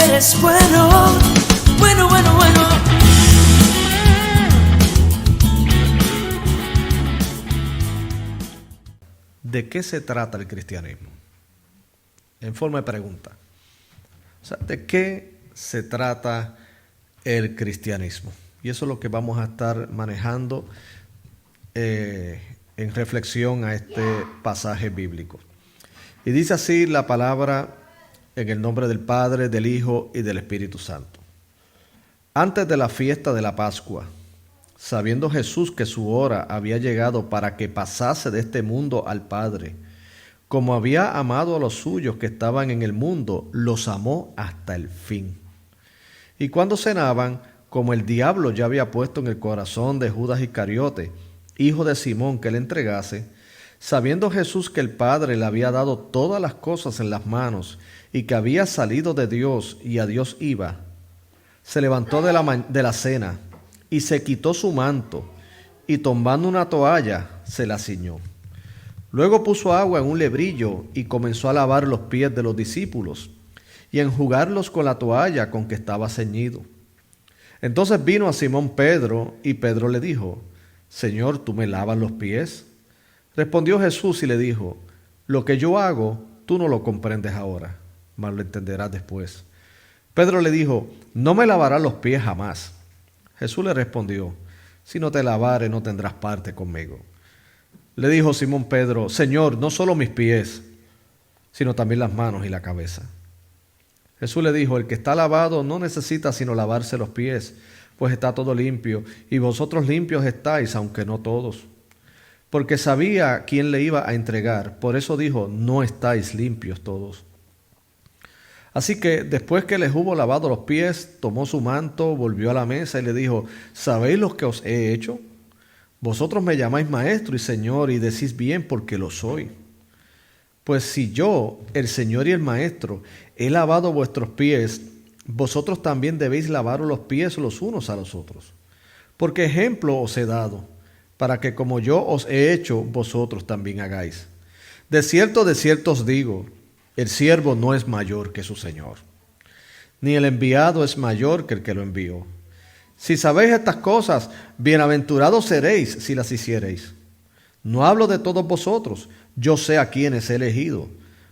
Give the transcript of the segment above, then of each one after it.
eres bueno, bueno, bueno, bueno. ¿De qué se trata el cristianismo? En forma de pregunta. O sea, ¿de qué se trata el cristianismo? Y eso es lo que vamos a estar manejando en reflexión a este pasaje bíblico. Y dice así la palabra en el nombre del Padre, del Hijo y del Espíritu Santo. Antes de la fiesta de la Pascua, sabiendo Jesús que su hora había llegado para que pasase de este mundo al Padre, como había amado a los suyos que estaban en el mundo, los amó hasta el fin. Y cuando cenaban, como el diablo ya había puesto en el corazón de Judas Iscariote, hijo de Simón, que le entregase, sabiendo Jesús que el Padre le había dado todas las cosas en las manos y que había salido de Dios y a Dios iba, se levantó de la cena y se quitó su manto y tomando una toalla se la ciñó. Luego puso agua en un lebrillo y comenzó a lavar los pies de los discípulos y a enjugarlos con la toalla con que estaba ceñido. Entonces vino a Simón Pedro y Pedro le dijo: Señor, ¿tú me lavas los pies? Respondió Jesús y le dijo: Lo que yo hago, tú no lo comprendes ahora, mas lo entenderás después. Pedro le dijo: No me lavarás los pies jamás. Jesús le respondió: Si no te lavare, no tendrás parte conmigo. Le dijo Simón Pedro: Señor, no solo mis pies, sino también las manos y la cabeza. Jesús le dijo: El que está lavado no necesita sino lavarse los pies, pues está todo limpio, y vosotros limpios estáis, aunque no todos. Porque sabía quién le iba a entregar, por eso dijo: No estáis limpios todos. Así que después que les hubo lavado los pies, tomó su manto, volvió a la mesa y le dijo: ¿Sabéis lo que os he hecho? Vosotros me llamáis maestro y señor, y decís bien, porque lo soy. Pues si yo, el Señor y el Maestro, he lavado vuestros pies, vosotros también debéis lavaros los pies los unos a los otros. Porque ejemplo os he dado, para que como yo os he hecho, vosotros también hagáis. De cierto os digo, el siervo no es mayor que su Señor, ni el enviado es mayor que el que lo envió. Si sabéis estas cosas, bienaventurados seréis si las hiciereis. No hablo de todos vosotros, yo sé a quienes he elegido.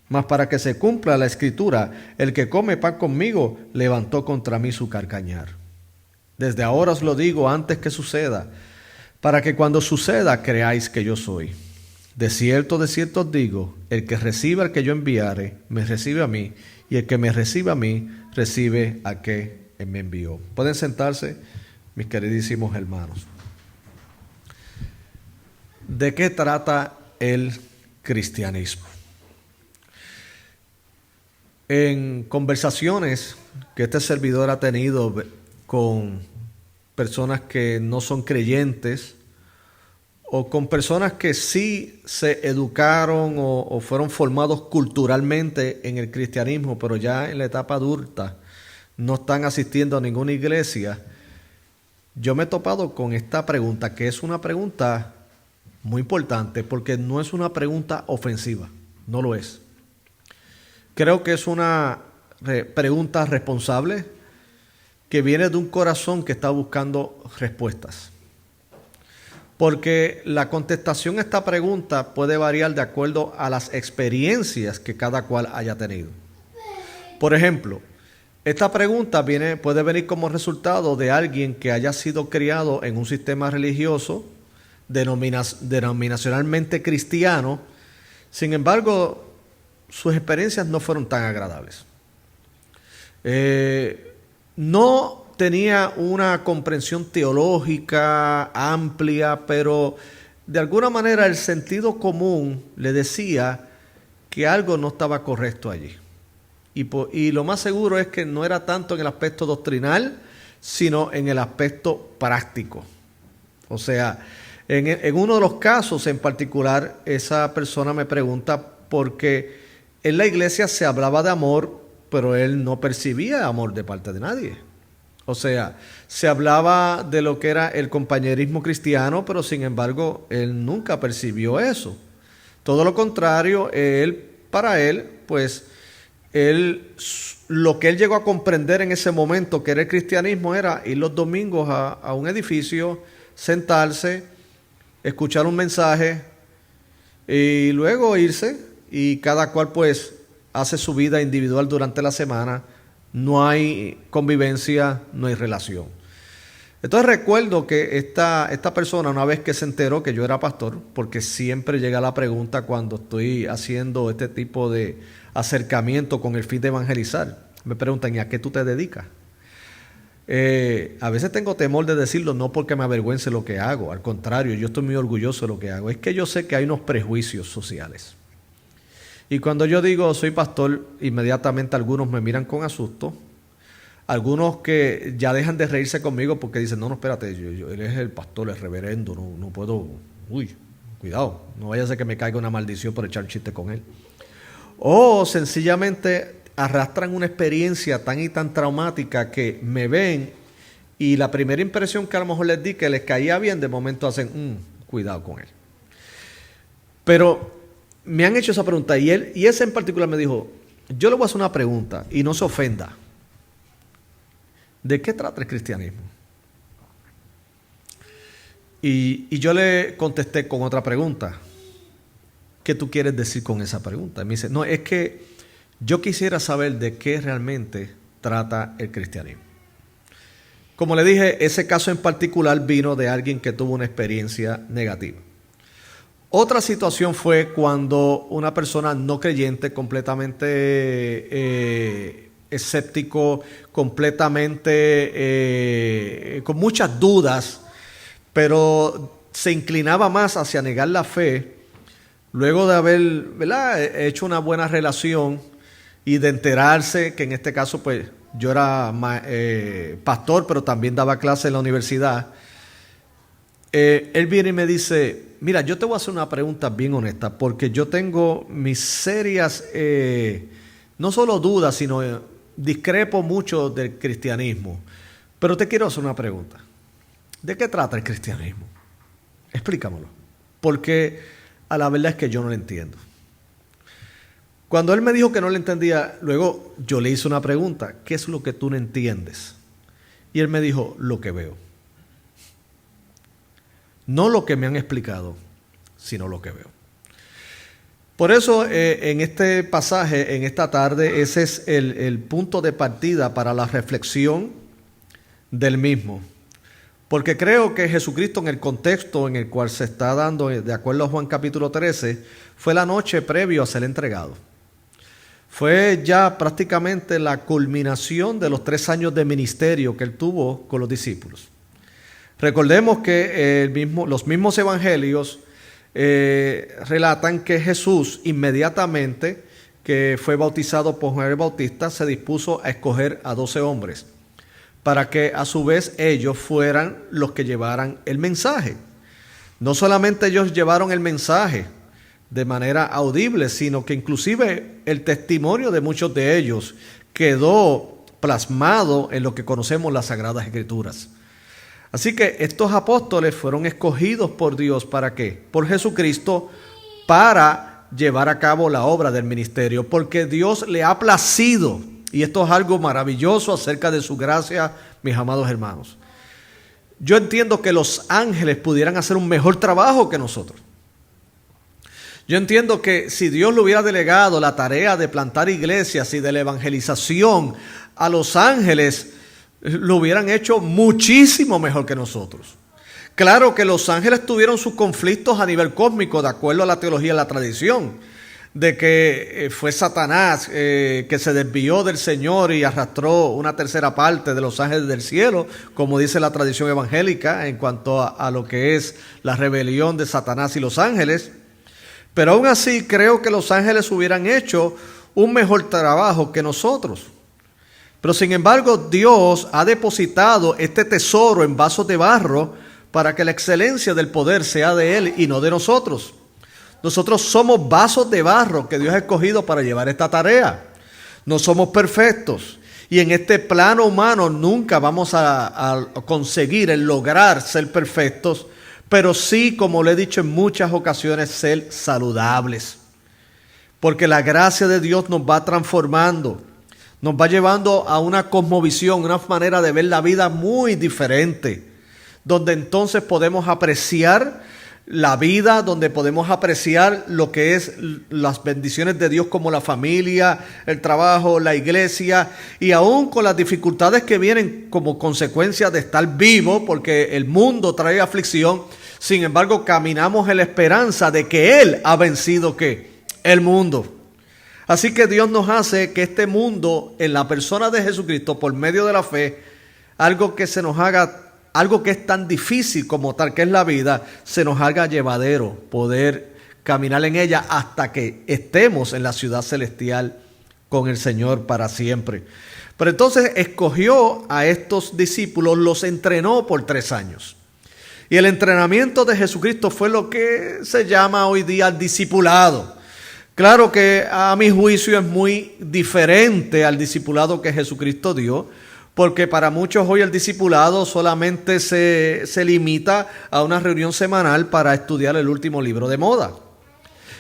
Mas para que se cumpla la escritura, el que come pan conmigo levantó contra mí su carcañar. Desde ahora os lo digo antes que suceda, para que cuando suceda creáis que yo soy. De cierto os digo, el que reciba al que yo enviare, me recibe a mí, y el que me recibe a mí, recibe a que me envió. Pueden sentarse, mis queridísimos hermanos. ¿De qué trata el cristianismo? En conversaciones que este servidor ha tenido con personas que no son creyentes o con personas que sí se educaron o fueron formados culturalmente en el cristianismo, pero ya en la etapa adulta no están asistiendo a ninguna iglesia, yo me he topado con esta pregunta, que es una pregunta muy importante porque no es una pregunta ofensiva, no lo es. Creo que es una pregunta responsable que viene de un corazón que está buscando respuestas. Porque la contestación a esta pregunta puede variar de acuerdo a las experiencias que cada cual haya tenido. Por ejemplo, esta pregunta puede venir como resultado de alguien que haya sido criado en un sistema religioso denominacionalmente cristiano. Sin embargo, sus experiencias no fueron tan agradables. No tenía una comprensión teológica amplia, pero de alguna manera el sentido común le decía que algo no estaba correcto allí. Y lo más seguro es que no era tanto en el aspecto doctrinal, sino en el aspecto práctico. O sea, en uno de los casos en particular, esa persona me pregunta por qué en la iglesia se hablaba de amor, pero él no percibía amor de parte de nadie. O sea, se hablaba de lo que era el compañerismo cristiano, pero sin embargo, él nunca percibió eso. Todo lo contrario, para él, pues, lo que él llegó a comprender en ese momento que era el cristianismo era ir los domingos a un edificio, sentarse, escuchar un mensaje y luego irse, y cada cual pues hace su vida individual durante la semana. No hay convivencia, no hay relación. Entonces recuerdo que esta persona, una vez que se enteró que yo era pastor, porque siempre llega la pregunta cuando estoy haciendo este tipo de acercamiento con el fin de evangelizar, me preguntan: ¿y a qué tú te dedicas? A veces tengo temor de decirlo, no porque me avergüence lo que hago, al contrario, yo estoy muy orgulloso de lo que hago. Es que yo sé que hay unos prejuicios sociales. Y cuando yo digo soy pastor, inmediatamente algunos me miran con asusto. Algunos que ya dejan de reírse conmigo porque dicen: no, espérate, él es el pastor, el reverendo, no puedo, cuidado, no vaya a ser que me caiga una maldición por echar un chiste con él. O sencillamente arrastran una experiencia tan y tan traumática que me ven y la primera impresión que a lo mejor les di que les caía bien, de momento hacen, cuidado con él. Pero me han hecho esa pregunta y ese en particular me dijo: yo le voy a hacer una pregunta y no se ofenda. ¿De qué trata el cristianismo? Y yo le contesté con otra pregunta. ¿Qué tú quieres decir con esa pregunta? Y me dice: no, es que yo quisiera saber de qué realmente trata el cristianismo. Como le dije, ese caso en particular vino de alguien que tuvo una experiencia negativa. Otra situación fue cuando una persona no creyente, completamente escéptico, completamente con muchas dudas, pero se inclinaba más hacia negar la fe, luego de haber, ¿verdad?, hecho una buena relación y de enterarse que en este caso pues yo era pastor, pero también daba clase en la universidad. Él viene y me dice: mira, yo te voy a hacer una pregunta bien honesta, porque yo tengo mis serias, no solo dudas, sino discrepo mucho del cristianismo. Pero te quiero hacer una pregunta. ¿De qué trata el cristianismo? Explícamelo. Porque a la verdad es que yo no lo entiendo. Cuando él me dijo que no lo entendía, luego yo le hice una pregunta: ¿qué es lo que tú no entiendes? Y él me dijo: lo que veo. No lo que me han explicado, sino lo que veo. Por eso en este pasaje, en esta tarde, ese es el punto de partida para la reflexión del mismo. Porque creo que Jesucristo, en el contexto en el cual se está dando, de acuerdo a Juan capítulo 13, fue la noche previo a ser entregado. Fue ya prácticamente la culminación de los 3 años de ministerio que él tuvo con los discípulos. Recordemos que los mismos evangelios relatan que Jesús, inmediatamente que fue bautizado por Juan el Bautista, se dispuso a escoger a 12 hombres para que a su vez ellos fueran los que llevaran el mensaje. No solamente ellos llevaron el mensaje de manera audible, sino que inclusive el testimonio de muchos de ellos quedó plasmado en lo que conocemos las Sagradas Escrituras. Así que estos apóstoles fueron escogidos por Dios, ¿para qué? Por Jesucristo, para llevar a cabo la obra del ministerio, porque Dios le ha placido, y esto es algo maravilloso acerca de su gracia, mis amados hermanos. Yo entiendo que los ángeles pudieran hacer un mejor trabajo que nosotros. Yo entiendo que si Dios le hubiera delegado la tarea de plantar iglesias y de la evangelización a los ángeles, lo hubieran hecho muchísimo mejor que nosotros. Claro que los ángeles tuvieron sus conflictos a nivel cósmico, de acuerdo a la teología y la tradición, de que fue Satanás que se desvió del Señor y arrastró una tercera parte de los ángeles del cielo, como dice la tradición evangélica en cuanto a lo que es la rebelión de Satanás y los ángeles. Pero aún así creo que los ángeles hubieran hecho un mejor trabajo que nosotros. Pero sin embargo, Dios ha depositado este tesoro en vasos de barro para que la excelencia del poder sea de Él y no de nosotros. Nosotros somos vasos de barro que Dios ha escogido para llevar esta tarea. No somos perfectos. Y en este plano humano nunca vamos a conseguir el lograr ser perfectos, pero sí, como le he dicho en muchas ocasiones, ser saludables. porque la gracia de Dios nos va transformando, nos va llevando a una cosmovisión, una manera de ver la vida muy diferente, donde entonces podemos apreciar la vida, donde podemos apreciar lo que es las bendiciones de Dios como la familia, el trabajo, la iglesia, y aún con las dificultades que vienen como consecuencia de estar vivo, porque el mundo trae aflicción. Sin embargo, caminamos en la esperanza de que Él ha vencido ¿qué? El mundo. Así que Dios nos hace que este mundo, en la persona de Jesucristo, por medio de la fe, algo que se nos haga, algo que es tan difícil como tal, que es la vida, se nos haga llevadero, poder caminar en ella hasta que estemos en la ciudad celestial con el Señor para siempre. Pero entonces escogió a estos discípulos, los entrenó por 3 años. Y el entrenamiento de Jesucristo fue lo que se llama hoy día el discipulado. Claro que a mi juicio es muy diferente al discipulado que Jesucristo dio, porque para muchos hoy el discipulado solamente se limita a una reunión semanal para estudiar el último libro de moda.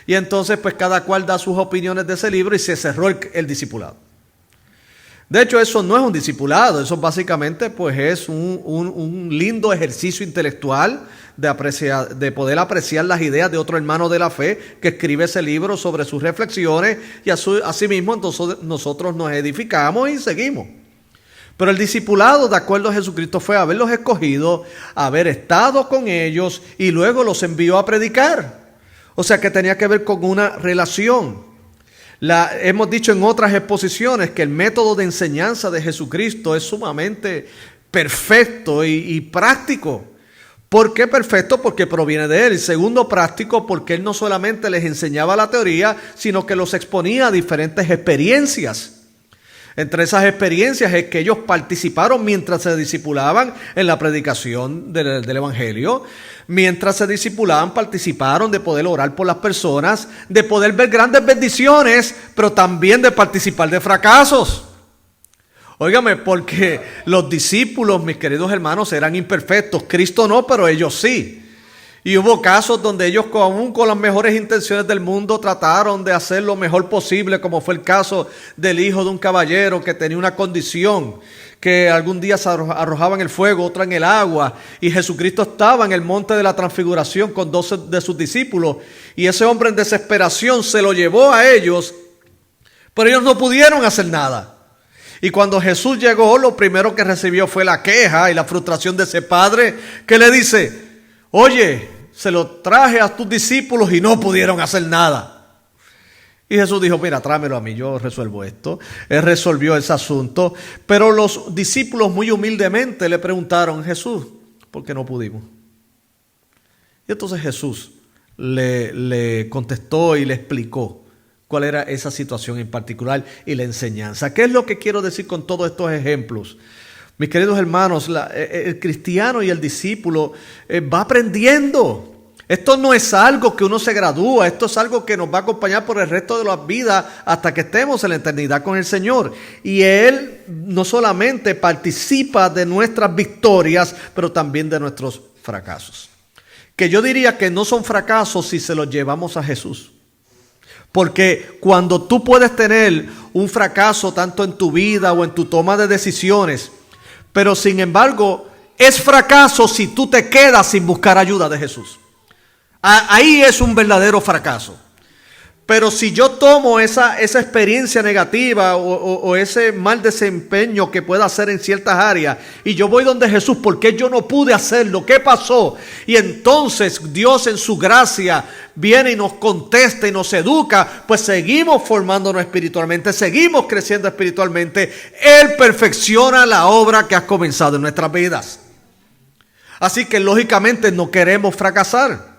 Y entonces pues cada cual da sus opiniones de ese libro y se cerró el discipulado. De hecho, eso no es un discipulado, eso básicamente pues es un lindo ejercicio intelectual de poder apreciar las ideas de otro hermano de la fe que escribe ese libro sobre sus reflexiones, y asimismo entonces nosotros nos edificamos y seguimos. Pero el discipulado, de acuerdo a Jesucristo, fue haberlos escogido, haber estado con ellos y luego los envió a predicar. O sea que tenía que ver con una relación. Hemos dicho en otras exposiciones que el método de enseñanza de Jesucristo es sumamente perfecto y práctico. ¿Por qué perfecto? Porque proviene de Él. Y segundo, práctico, porque Él no solamente les enseñaba la teoría, sino que los exponía a diferentes experiencias. Entre esas experiencias es que ellos participaron mientras se discipulaban en la predicación del Evangelio. Mientras se discipulaban, participaron de poder orar por las personas, de poder ver grandes bendiciones, pero también de participar de fracasos. Óigame, porque los discípulos, mis queridos hermanos, eran imperfectos. Cristo no, pero ellos sí. Y hubo casos donde ellos, aún con las mejores intenciones del mundo, trataron de hacer lo mejor posible, como fue el caso del hijo de un caballero que tenía una condición, que algún día se arrojaba en el fuego, otra en el agua, y Jesucristo estaba en el monte de la transfiguración con 12 de sus discípulos, y ese hombre en desesperación se lo llevó a ellos, pero ellos no pudieron hacer nada. Y cuando Jesús llegó, lo primero que recibió fue la queja y la frustración de ese padre, que le dice: oye, se lo traje a tus discípulos y no pudieron hacer nada. Y Jesús dijo: mira, tráemelo a mí, yo resuelvo esto. Él resolvió ese asunto. Pero los discípulos muy humildemente le preguntaron: Jesús, ¿por qué no pudimos? Y entonces Jesús le contestó y le explicó cuál era esa situación en particular y la enseñanza. ¿Qué es lo que quiero decir con todos estos ejemplos? Mis queridos hermanos, el cristiano y el discípulo va aprendiendo. Esto no es algo que uno se gradúa, esto es algo que nos va a acompañar por el resto de la vida hasta que estemos en la eternidad con el Señor. Y Él no solamente participa de nuestras victorias, pero también de nuestros fracasos. Que yo diría que no son fracasos si se los llevamos a Jesús. Porque cuando tú puedes tener un fracaso tanto en tu vida o en tu toma de decisiones, pero sin embargo es fracaso si tú te quedas sin buscar ayuda de Jesús. Ahí es un verdadero fracaso. Pero si yo tomo esa experiencia negativa o ese mal desempeño que pueda hacer en ciertas áreas y yo voy donde Jesús, ¿por qué yo no pude hacerlo? ¿Qué pasó? Y entonces Dios en su gracia viene y nos contesta y nos educa, pues seguimos formándonos espiritualmente, seguimos creciendo espiritualmente. Él perfecciona la obra que ha comenzado en nuestras vidas. Así que lógicamente no queremos fracasar.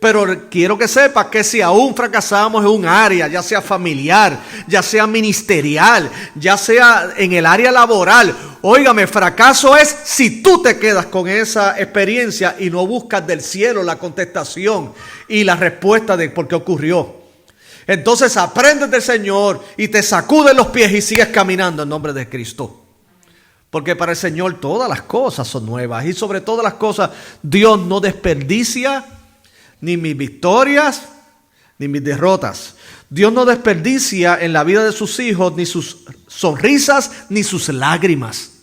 Pero quiero que sepas que si aún fracasamos en un área, ya sea familiar, ya sea ministerial, ya sea en el área laboral, óigame, fracaso es si tú te quedas con esa experiencia y no buscas del cielo la contestación y la respuesta de por qué ocurrió. Entonces aprendes del Señor y te sacudes los pies y sigues caminando en nombre de Cristo. Porque para el Señor todas las cosas son nuevas y sobre todas las cosas Dios no desperdicia ni mis victorias, ni mis derrotas. Dios no desperdicia en la vida de sus hijos ni sus sonrisas ni sus lágrimas,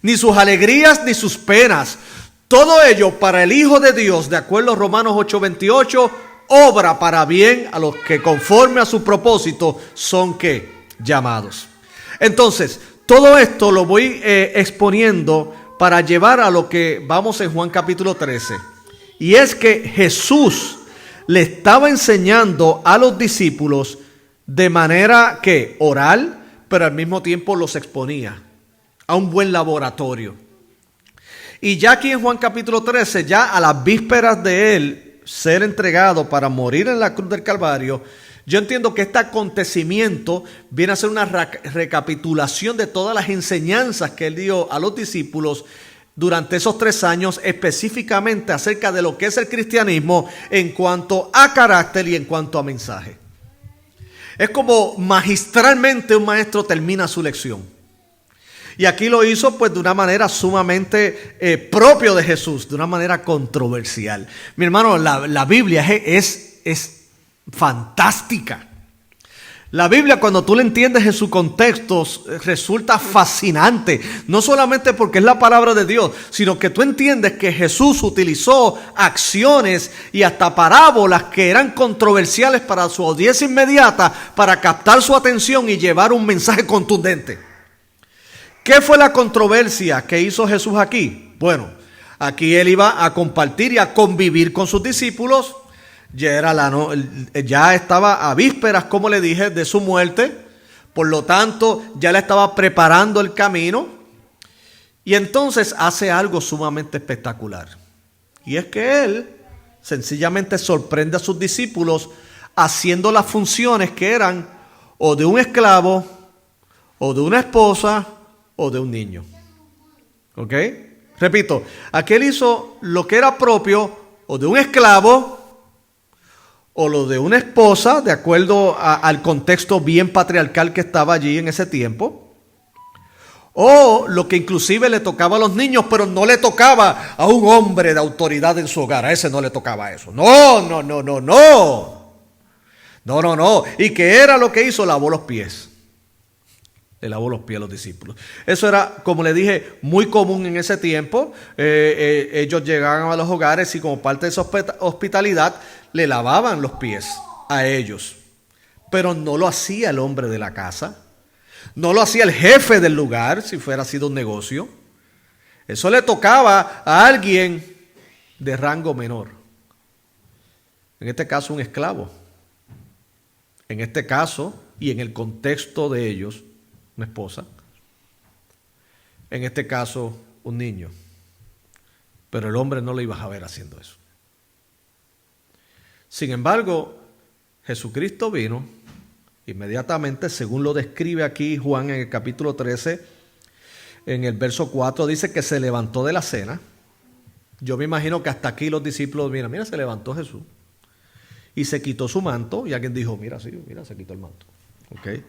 ni sus alegrías ni sus penas. Todo ello para el Hijo de Dios, de acuerdo a Romanos 8:28, obra para bien a los que conforme a su propósito son ¿qué? Llamados. Entonces, todo esto lo voy exponiendo para llevar a lo que vamos en Juan capítulo 13. Y es que Jesús le estaba enseñando a los discípulos de manera que oral, pero al mismo tiempo los exponía a un buen laboratorio. Y ya aquí en Juan capítulo 13, ya a las vísperas de él ser entregado para morir en la cruz del Calvario, yo entiendo que este acontecimiento viene a ser una recapitulación de todas las enseñanzas que él dio a los discípulos durante esos 3 años, específicamente acerca de lo que es el cristianismo en cuanto a carácter y en cuanto a mensaje. Es como magistralmente un maestro termina su lección. Y aquí lo hizo pues de una manera sumamente propio de Jesús, de una manera controversial. Mi hermano, la Biblia es fantástica. La Biblia, cuando tú la entiendes en su contexto, resulta fascinante. No solamente porque es la palabra de Dios, sino que tú entiendes que Jesús utilizó acciones y hasta parábolas que eran controversiales para su audiencia inmediata, para captar su atención y llevar un mensaje contundente. ¿Qué fue la controversia que hizo Jesús aquí? Bueno, aquí él iba a compartir y a convivir con sus discípulos. Ya estaba a vísperas, como le dije, de su muerte. Por lo tanto, ya le estaba preparando el camino. Y entonces hace algo sumamente espectacular. Y es que él sencillamente sorprende a sus discípulos haciendo las funciones que eran o de un esclavo, o de una esposa, o de un niño. ¿Ok? Repito, aquel hizo lo que era propio o de un esclavo, o lo de una esposa, de acuerdo al contexto bien patriarcal que estaba allí en ese tiempo, o lo que inclusive le tocaba a los niños, pero no le tocaba a un hombre de autoridad en su hogar. A ese no le tocaba eso. No. ¿Y qué era lo que hizo? Lavó los pies. Le lavó los pies a los discípulos. Eso era, como le dije, muy común en ese tiempo. Ellos llegaban a los hogares y como parte de esa hospitalidad le lavaban los pies a ellos. Pero no lo hacía el hombre de la casa. No lo hacía el jefe del lugar, si fuera sido un negocio. Eso le tocaba a alguien de rango menor. En este caso, un esclavo. En este caso, y en el contexto de ellos, una esposa. En este caso, un niño. Pero el hombre no lo ibas a ver haciendo eso. Sin embargo, Jesucristo vino inmediatamente, según lo describe aquí Juan en el capítulo 13, en el verso 4, dice que se levantó de la cena. Yo me imagino que hasta aquí los discípulos, mira, se levantó Jesús. Y se quitó su manto, y alguien dijo, mira, se quitó el manto. ¿Okay?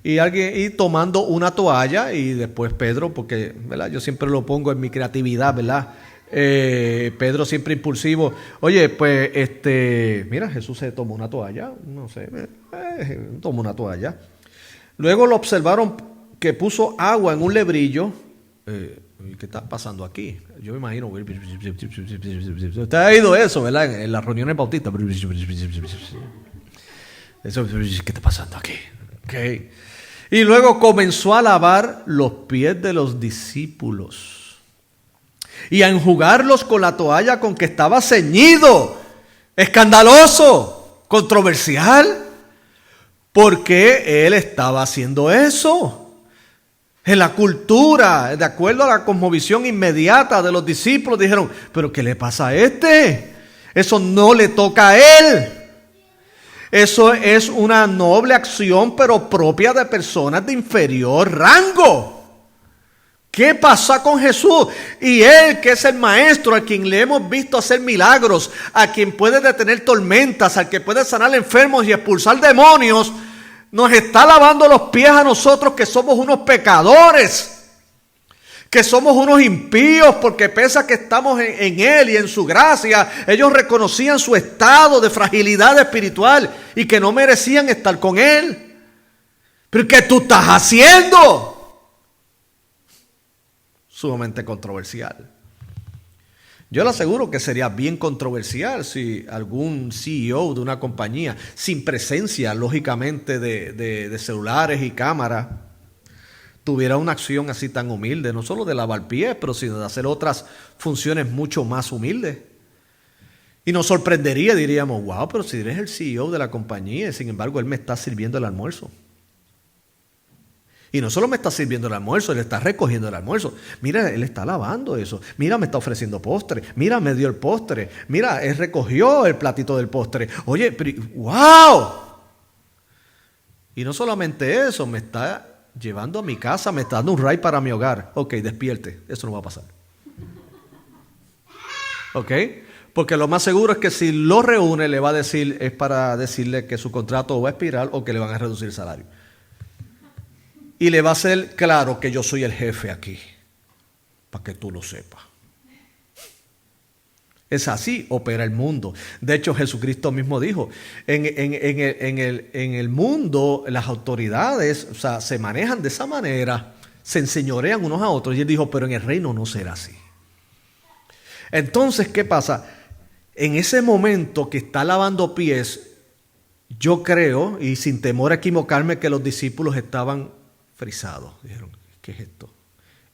Y tomando una toalla, y después Pedro, porque ¿verdad? Yo siempre lo pongo en mi creatividad, ¿verdad? Pedro siempre impulsivo. Oye, pues mira, Jesús se tomó una toalla, no sé, tomó una toalla. Luego lo observaron que puso agua en un lebrillo. ¿Qué está pasando aquí? Yo me imagino. Usted ha oído eso, ¿verdad? En las reuniones bautistas. Eso, ¿qué está pasando aquí? Okay. Y luego comenzó a lavar los pies de los discípulos y a enjugarlos con la toalla con que estaba ceñido. Escandaloso, controversial. ¿Por qué él estaba haciendo eso? En la cultura, de acuerdo a la cosmovisión inmediata de los discípulos, dijeron, ¿pero qué le pasa a este? Eso no le toca a él. Eso es una noble acción, pero propia de personas de inferior rango. ¿Qué pasa con Jesús? Y Él, que es el Maestro, a quien le hemos visto hacer milagros, a quien puede detener tormentas, al que puede sanar enfermos y expulsar demonios, nos está lavando los pies a nosotros que somos unos pecadores, que somos unos impíos porque pese a que estamos en Él y en su gracia, ellos reconocían su estado de fragilidad espiritual y que no merecían estar con Él. ¿Pero qué tú estás haciendo? Sumamente controversial. Yo le aseguro que sería bien controversial si algún CEO de una compañía, sin presencia, lógicamente, de celulares y cámaras, tuviera una acción así tan humilde, no solo de lavar pies, pero sino de hacer otras funciones mucho más humildes. Y nos sorprendería, diríamos, wow, pero si eres el CEO de la compañía, sin embargo, él me está sirviendo el almuerzo. Y no solo me está sirviendo el almuerzo, él está recogiendo el almuerzo. Mira, él está lavando eso. Mira, me está ofreciendo postre. Mira, me dio el postre. Mira, él recogió el platito del postre. Oye, pero, wow. Y no solamente eso, me está llevando a mi casa, me está dando un ride para mi hogar. Ok, despierte, eso no va a pasar. Ok, porque lo más seguro es que si lo reúne le va a decir, es para decirle que su contrato va a expirar o que le van a reducir el salario. Y le va a hacer claro que yo soy el jefe aquí, para que tú lo sepas. Es así opera el mundo. De hecho, Jesucristo mismo dijo, en el mundo las autoridades, o sea, se manejan de esa manera, se enseñorean unos a otros. Y él dijo, pero en el reino no será así. Entonces, ¿qué pasa? En ese momento que está lavando pies, yo creo, y sin temor a equivocarme, que los discípulos estaban frisados. Dijeron, ¿qué es esto?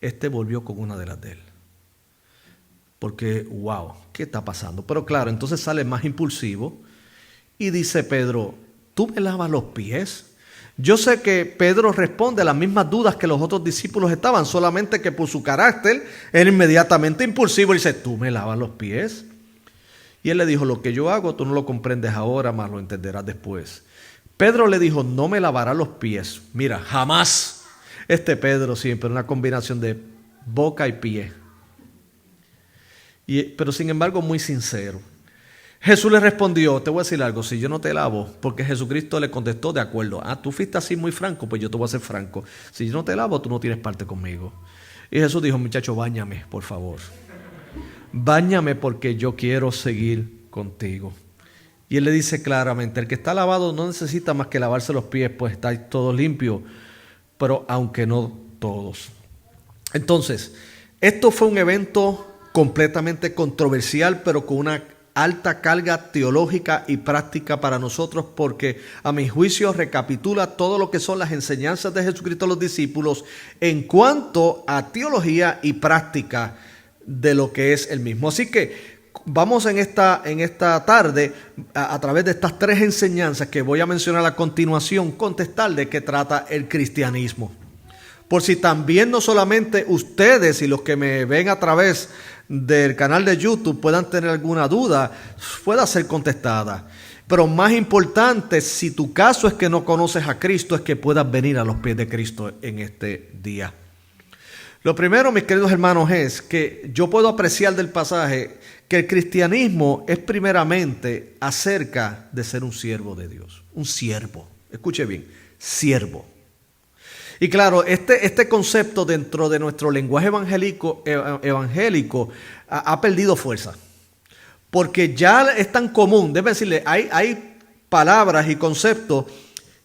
Este volvió con una de las de él. Porque, wow, ¿qué está pasando? Pero claro, entonces sale más impulsivo y dice Pedro, ¿tú me lavas los pies? Yo sé que Pedro responde a las mismas dudas que los otros discípulos estaban, solamente que por su carácter, él inmediatamente impulsivo dice, ¿tú me lavas los pies? Y él le dijo, lo que yo hago tú no lo comprendes ahora, mas lo entenderás después. Pedro le dijo, no me lavarás los pies. Mira, jamás. Pedro siempre, una combinación de boca y pie. Pero sin embargo muy sincero. Jesús le respondió, te voy a decir algo, si yo no te lavo, porque Jesucristo le contestó de acuerdo, tú fuiste así muy franco, pues yo te voy a ser franco, si yo no te lavo, tú no tienes parte conmigo. Y Jesús dijo, muchacho, báñame, por favor, báñame porque yo quiero seguir contigo. Y él le dice claramente, el que está lavado no necesita más que lavarse los pies, pues está todo limpio, pero aunque no todos. Entonces, esto fue un evento completamente controversial, pero con una alta carga teológica y práctica para nosotros, porque a mi juicio recapitula todo lo que son las enseñanzas de Jesucristo a los discípulos en cuanto a teología y práctica de lo que es el mismo. Así que vamos en esta tarde, a través de estas tres enseñanzas que voy a mencionar a continuación, contestar de qué trata el cristianismo. Por si también no solamente ustedes y los que me ven a través del canal de YouTube puedan tener alguna duda, pueda ser contestada. Pero más importante, si tu caso es que no conoces a Cristo, es que puedas venir a los pies de Cristo en este día. Lo primero, mis queridos hermanos, es que yo puedo apreciar del pasaje que el cristianismo es primeramente acerca de ser un siervo de Dios. Un siervo. Escuche bien, siervo. Y claro, este concepto dentro de nuestro lenguaje evangélico ha perdido fuerza. Porque ya es tan común, debe decirle, hay palabras y conceptos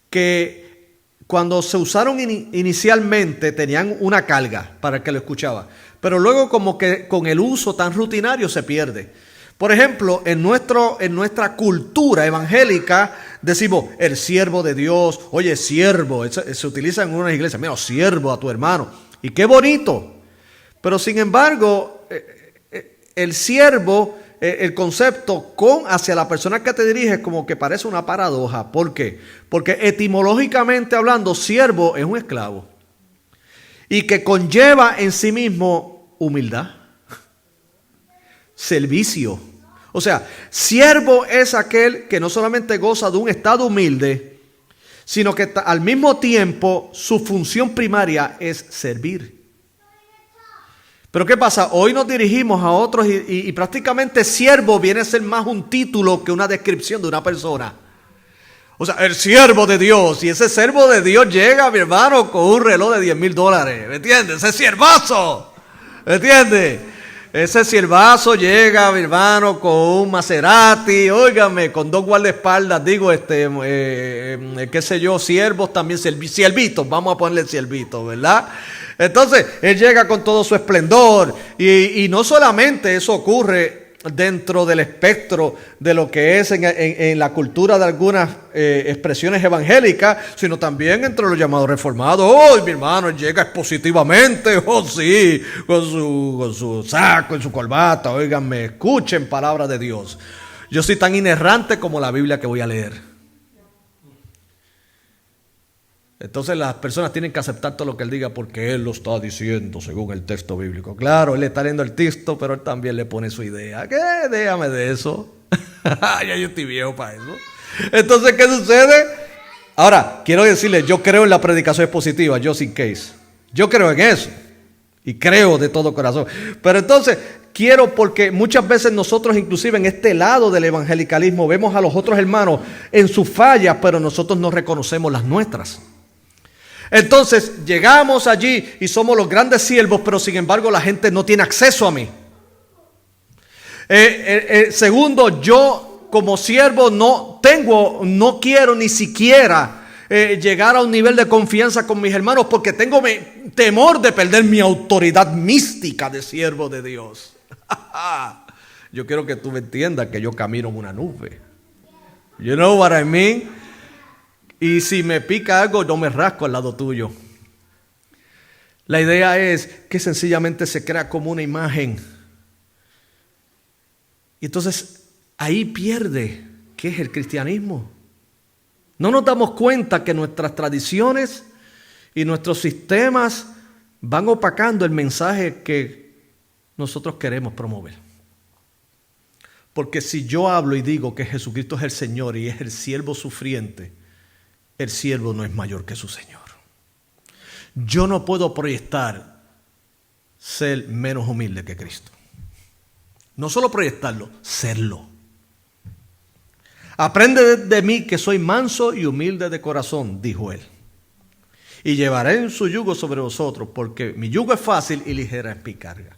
que cuando se usaron inicialmente tenían una carga para el que lo escuchaba. Pero luego como que con el uso tan rutinario se pierde. Por ejemplo, en nuestra cultura evangélica decimos el siervo de Dios, oye, siervo, se utiliza en una iglesia, mira, siervo a tu hermano, y qué bonito. Pero sin embargo, el siervo, el concepto hacia la persona que te diriges como que parece una paradoja. ¿Por qué? Porque etimológicamente hablando, siervo es un esclavo y que conlleva en sí mismo humildad. Servicio. O sea, siervo es aquel que no solamente goza de un estado humilde, sino que al mismo tiempo su función primaria es servir. Pero ¿qué pasa? Hoy nos dirigimos a otros y prácticamente siervo viene a ser más un título que una descripción de una persona. O sea, el siervo de Dios. Y ese siervo de Dios llega, mi hermano, con un reloj de $10,000. ¿Me entiendes? Ese siervazo. ¿Entiendes? Ese siervazo llega, mi hermano, con un Maserati, óigame, con 2 guardaespaldas, digo, qué sé yo, siervos también, siervitos, vamos a ponerle siervitos, ¿verdad? Entonces, él llega con todo su esplendor y no solamente eso ocurre dentro del espectro de lo que es en la cultura de algunas expresiones evangélicas, sino también entre los llamados reformados. ¡Oh, mi hermano! Él llega expositivamente, ¡oh sí! Con su saco y su corbata. Óiganme, escuchen palabra de Dios. Yo soy tan inerrante como la Biblia que voy a leer. Entonces las personas tienen que aceptar todo lo que él diga porque él lo está diciendo según el texto bíblico. Claro, él está leyendo el texto, pero él también le pone su idea. ¿Qué? Déjame de eso. Ya yo estoy viejo para eso. Entonces, ¿qué sucede? Ahora, quiero decirle, yo creo en la predicación expositiva, just in case. Yo creo en eso. Y creo de todo corazón. Pero entonces, quiero porque muchas veces nosotros, inclusive en este lado del evangelicalismo, vemos a los otros hermanos en sus fallas, pero nosotros no reconocemos las nuestras. Entonces llegamos allí y somos los grandes siervos, pero sin embargo la gente no tiene acceso a mí. Segundo, yo como siervo no quiero ni siquiera llegar a un nivel de confianza con mis hermanos porque tengo temor de perder mi autoridad mística de siervo de Dios. Yo quiero que tú me entiendas que yo camino en una nube. You know what I mean? Y si me pica algo, no me rasco al lado tuyo. La idea es que sencillamente se crea como una imagen. Y entonces ahí pierde ¿qué es el cristianismo? No nos damos cuenta que nuestras tradiciones y nuestros sistemas van opacando el mensaje que nosotros queremos promover. Porque si yo hablo y digo que Jesucristo es el Señor y es el siervo sufriente, el siervo no es mayor que su Señor. Yo no puedo proyectar ser menos humilde que Cristo. No solo proyectarlo, serlo. Aprende de mí que soy manso y humilde de corazón, dijo él. Y llevaré en su yugo sobre vosotros, porque mi yugo es fácil y ligera es mi carga.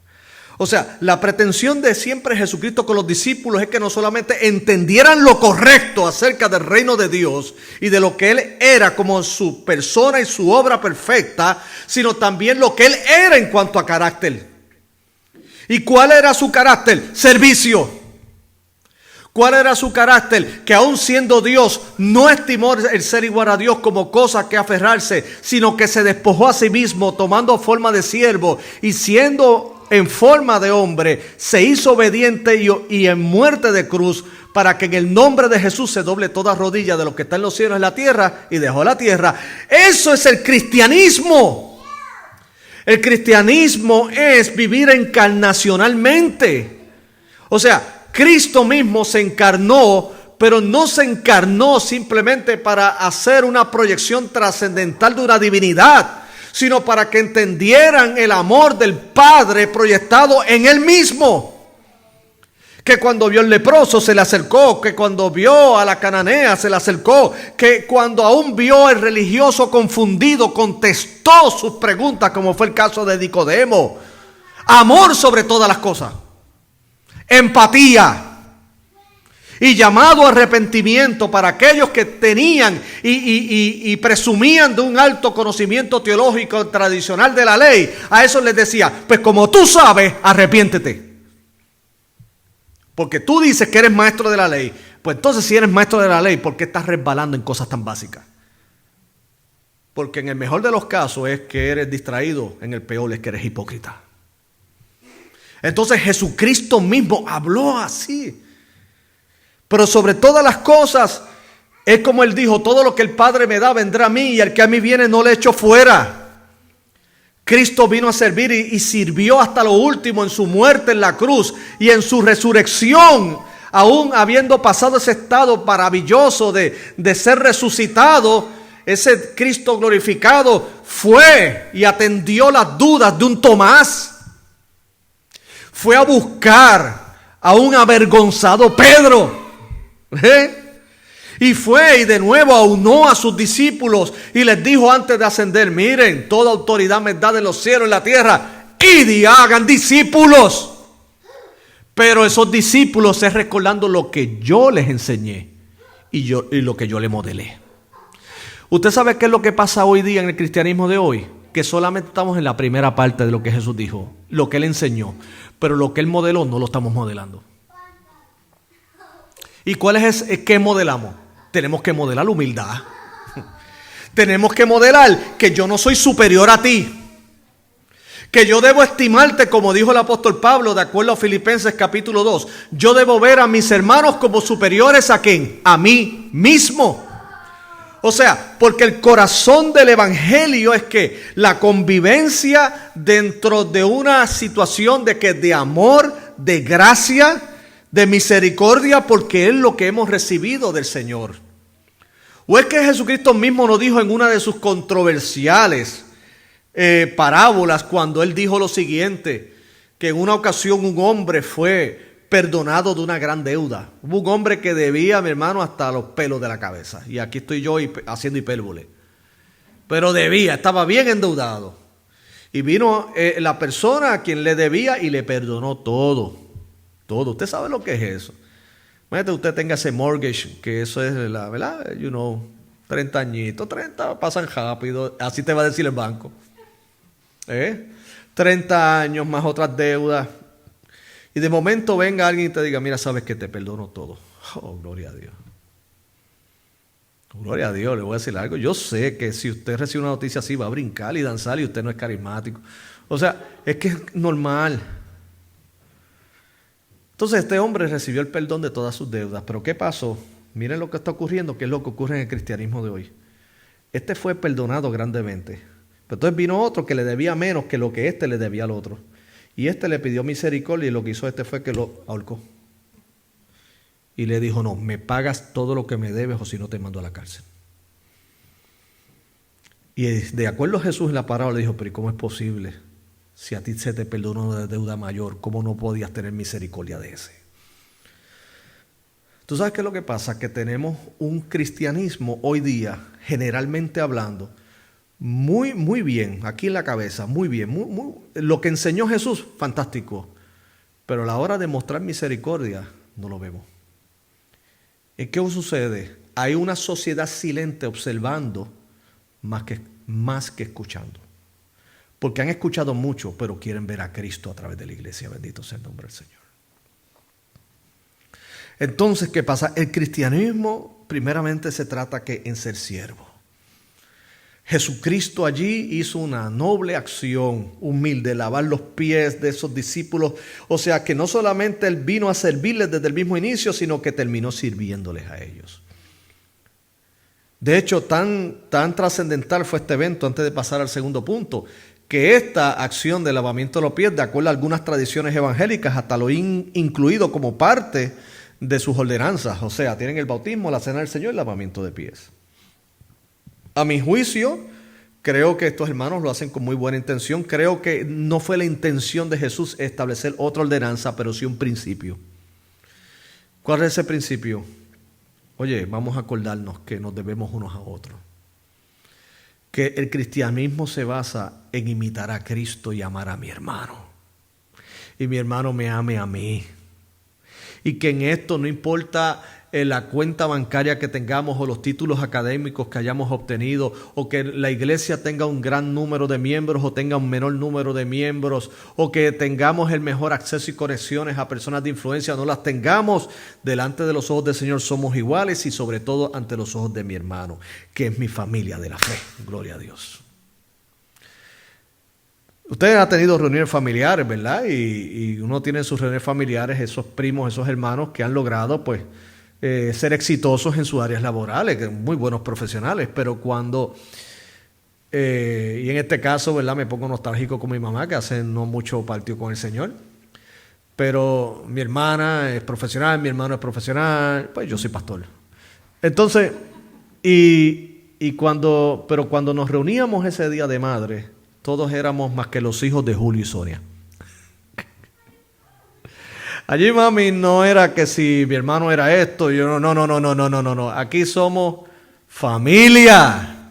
O sea, la pretensión de siempre Jesucristo con los discípulos es que no solamente entendieran lo correcto acerca del reino de Dios y de lo que Él era como su persona y su obra perfecta, sino también lo que Él era en cuanto a carácter. ¿Y cuál era su carácter? Servicio. ¿Cuál era su carácter? Que aún siendo Dios, no estimó el ser igual a Dios como cosa que aferrarse, sino que se despojó a sí mismo, tomando forma de siervo y siendo en forma de hombre, se hizo obediente y en muerte de cruz, para que en el nombre de Jesús se doble toda rodilla de lo que está en los cielos y en la tierra, y dejó la tierra. Eso es el cristianismo. El cristianismo es vivir encarnacionalmente. O sea, Cristo mismo se encarnó, pero no se encarnó simplemente para hacer una proyección trascendental de una divinidad, sino para que entendieran el amor del Padre proyectado en Él mismo. Que cuando vio al leproso se le acercó, que cuando vio a la cananea se le acercó, que cuando aún vio al religioso confundido contestó sus preguntas, como fue el caso de Nicodemo. Amor sobre todas las cosas, empatía y llamado a arrepentimiento para aquellos que tenían y presumían de un alto conocimiento teológico tradicional de la ley. A eso les decía, pues como tú sabes, arrepiéntete. Porque tú dices que eres maestro de la ley. Pues entonces si eres maestro de la ley, ¿por qué estás resbalando en cosas tan básicas? Porque en el mejor de los casos es que eres distraído, en el peor es que eres hipócrita. Entonces Jesucristo mismo habló así. Pero sobre todas las cosas, es como Él dijo, todo lo que el Padre me da vendrá a mí, y el que a mí viene no le echo fuera. Cristo vino a servir y sirvió hasta lo último en su muerte en la cruz y en su resurrección, aún habiendo pasado ese estado maravilloso de ser resucitado. Ese Cristo glorificado fue y atendió las dudas de un Tomás. Fue a buscar a un avergonzado Pedro. Y fue y de nuevo aunó a sus discípulos y les dijo antes de ascender: miren, toda autoridad me da en los cielos y en la tierra. id y hagan discípulos. Pero esos discípulos es recordando lo que yo les enseñé y lo que yo les modelé. ¿Usted sabe qué es lo que pasa hoy día en el cristianismo de hoy? Que solamente estamos en la primera parte de lo que Jesús dijo, lo que Él enseñó, pero lo que Él modeló no lo estamos modelando. ¿Y cuál es qué modelamos? Tenemos que modelar la humildad. Tenemos que modelar que yo no soy superior a ti. Que yo debo estimarte, como dijo el apóstol Pablo, de acuerdo a Filipenses capítulo 2. Yo debo ver a mis hermanos como superiores a ¿quién? A mí mismo. O sea, porque el corazón del evangelio es que la convivencia dentro de una situación de amor, de gracia, de misericordia, porque es lo que hemos recibido del Señor. ¿O es que Jesucristo mismo nos dijo en una de sus controversiales parábolas, cuando Él dijo lo siguiente, que en una ocasión un hombre fue perdonado de una gran deuda? Hubo un hombre que debía, mi hermano, hasta los pelos de la cabeza. Y aquí estoy yo haciendo hipérbole. Pero debía, estaba bien endeudado. Y vino la persona a quien le debía y le perdonó todo. Todo. Usted sabe lo que es eso. Imagínate usted tenga ese mortgage, que eso es la, ¿verdad? 30 añitos, 30 pasan rápido. Así te va a decir el banco. 30 años más otras deudas. Y de momento venga alguien y te diga, mira, sabes que te perdono todo. Oh, gloria a Dios. Gloria a Dios, le voy a decir algo. Yo sé que si usted recibe una noticia así va a brincar y danzar y usted no es carismático. O sea, es que es normal. Entonces este hombre recibió el perdón de todas sus deudas. Pero ¿qué pasó? Miren lo que está ocurriendo, que es lo que ocurre en el cristianismo de hoy. Este fue perdonado grandemente. Pero entonces vino otro que le debía menos que lo que este le debía al otro. Y este le pidió misericordia y lo que hizo este fue que lo ahorcó. Y le dijo, no, me pagas todo lo que me debes o si no te mando a la cárcel. Y de acuerdo a Jesús en la parábola le dijo, pero ¿y cómo es posible? Si a ti se te perdonó una deuda mayor, ¿cómo no podías tener misericordia de ese? ¿Tú sabes qué es lo que pasa? Que tenemos un cristianismo hoy día, generalmente hablando, muy bien, aquí en la cabeza, muy bien. Lo que enseñó Jesús, fantástico. Pero a la hora de mostrar misericordia, no lo vemos. ¿Y qué sucede? Hay una sociedad silente observando más que escuchando. Porque han escuchado mucho, pero quieren ver a Cristo a través de la iglesia. Bendito sea el nombre del Señor. Entonces, ¿qué pasa? El cristianismo primeramente se trata que en ser siervo. Jesucristo allí hizo una noble acción humilde, lavar los pies de esos discípulos. O sea que no solamente Él vino a servirles desde el mismo inicio, sino que terminó sirviéndoles a ellos. De hecho, tan trascendental fue este evento, antes de pasar al segundo punto, que esta acción de lavamiento de los pies, de acuerdo a algunas tradiciones evangélicas, hasta lo incluido como parte de sus ordenanzas. O sea, tienen el bautismo, la cena del Señor y el lavamiento de pies. A mi juicio, creo que estos hermanos lo hacen con muy buena intención. Creo que no fue la intención de Jesús establecer otra ordenanza, pero sí un principio. ¿Cuál es ese principio? Oye, vamos a acordarnos que nos debemos unos a otros. Que el cristianismo se basa en imitar a Cristo y amar a mi hermano. Y mi hermano me ame a mí. Y que en esto no importa la cuenta bancaria que tengamos o los títulos académicos que hayamos obtenido, o que la iglesia tenga un gran número de miembros o tenga un menor número de miembros, o que tengamos el mejor acceso y conexiones a personas de influencia, no las tengamos. Delante de los ojos del Señor somos iguales, y sobre todo ante los ojos de mi hermano, que es mi familia de la fe. Gloria a Dios. Ustedes han tenido reuniones familiares, ¿verdad? Y uno tiene en sus reuniones familiares esos primos, esos hermanos que han logrado pues ser exitosos en sus áreas laborales, muy buenos profesionales, pero cuando, y en este caso, ¿verdad? Me pongo nostálgico con mi mamá, que hace no mucho partió con el Señor, pero mi hermana es profesional, mi hermano es profesional, pues yo soy pastor. Entonces, pero cuando nos reuníamos ese día de madre, todos éramos más que los hijos de Julio y Sonia. Allí, mami, no era que si mi hermano era esto, yo no. Aquí somos familia.